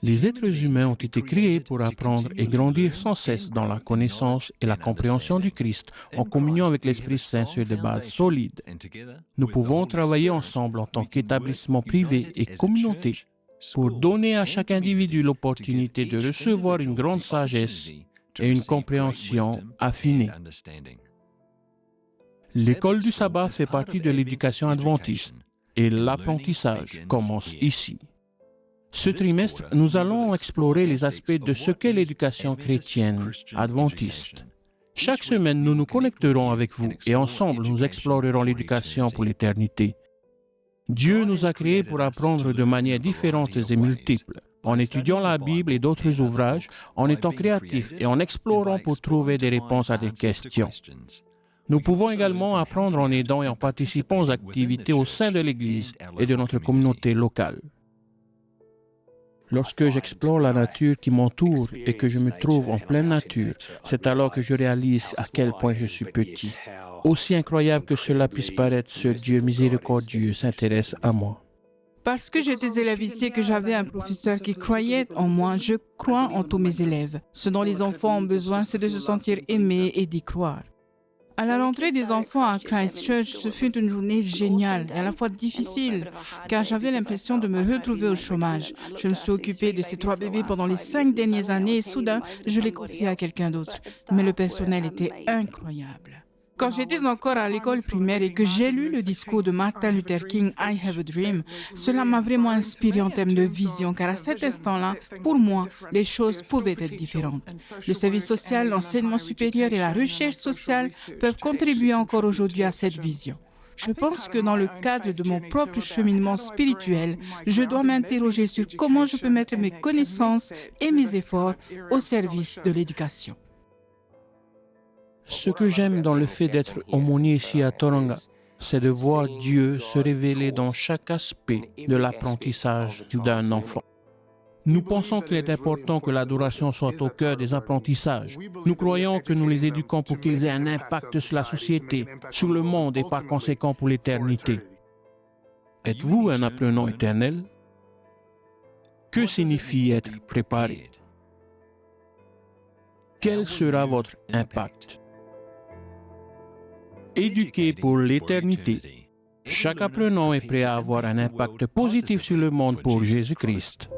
Les êtres humains ont été créés pour apprendre et grandir sans cesse dans la connaissance et la compréhension du Christ, en communion avec l'Esprit Saint sur des bases solides. Nous pouvons travailler ensemble en tant qu'établissement privé et communauté pour donner à chaque individu l'opportunité de recevoir une grande sagesse et une compréhension affinée. L'école du sabbat fait partie de l'éducation adventiste et l'apprentissage commence ici. Ce trimestre, nous allons explorer les aspects de ce qu'est l'éducation chrétienne adventiste. Chaque semaine, nous nous connecterons avec vous et ensemble, nous explorerons l'éducation pour l'éternité. Dieu nous a créés pour apprendre de manières différentes et multiples, en étudiant la Bible et d'autres ouvrages, en étant créatifs et en explorant pour trouver des réponses à des questions. Nous pouvons également apprendre en aidant et en participant aux activités au sein de l'Église et de notre communauté locale. Lorsque j'explore la nature qui m'entoure et que je me trouve en pleine nature, c'est alors que je réalise à quel point je suis petit. Aussi incroyable que cela puisse paraître, ce Dieu miséricordieux s'intéresse à moi. Parce que j'étais élève ici et que j'avais un professeur qui croyait en moi, je crois en tous mes élèves. Ce dont les enfants ont besoin, c'est de se sentir aimés et d'y croire. À la rentrée des enfants à Christchurch, ce fut une journée géniale et à la fois difficile, car j'avais l'impression de me retrouver au chômage. Je me suis occupée de ces 3 bébés pendant les 5 dernières années et soudain, je les confiais à quelqu'un d'autre. Mais le personnel était incroyable. Quand j'étais encore à l'école primaire et que j'ai lu le discours de Martin Luther King, I Have a Dream, cela m'a vraiment inspiré en termes de vision, car à cet instant-là, pour moi, les choses pouvaient être différentes. Le service social, l'enseignement supérieur et la recherche sociale peuvent contribuer encore aujourd'hui à cette vision. Je pense que dans le cadre de mon propre cheminement spirituel, je dois m'interroger sur comment je peux mettre mes connaissances et mes efforts au service de l'éducation. Ce que j'aime dans le fait d'être aumônier ici à Tauranga, c'est de voir Dieu se révéler dans chaque aspect de l'apprentissage d'un enfant. Nous pensons qu'il est important que l'adoration soit au cœur des apprentissages. Nous croyons que nous les éduquons pour qu'ils aient un impact sur la société, sur le monde et par conséquent pour l'éternité. Êtes-vous un apprenant éternel? Que signifie être préparé? Quel sera votre impact? Éduqué pour l'éternité. Chaque apprenant est prêt à avoir un impact positif sur le monde pour Jésus-Christ.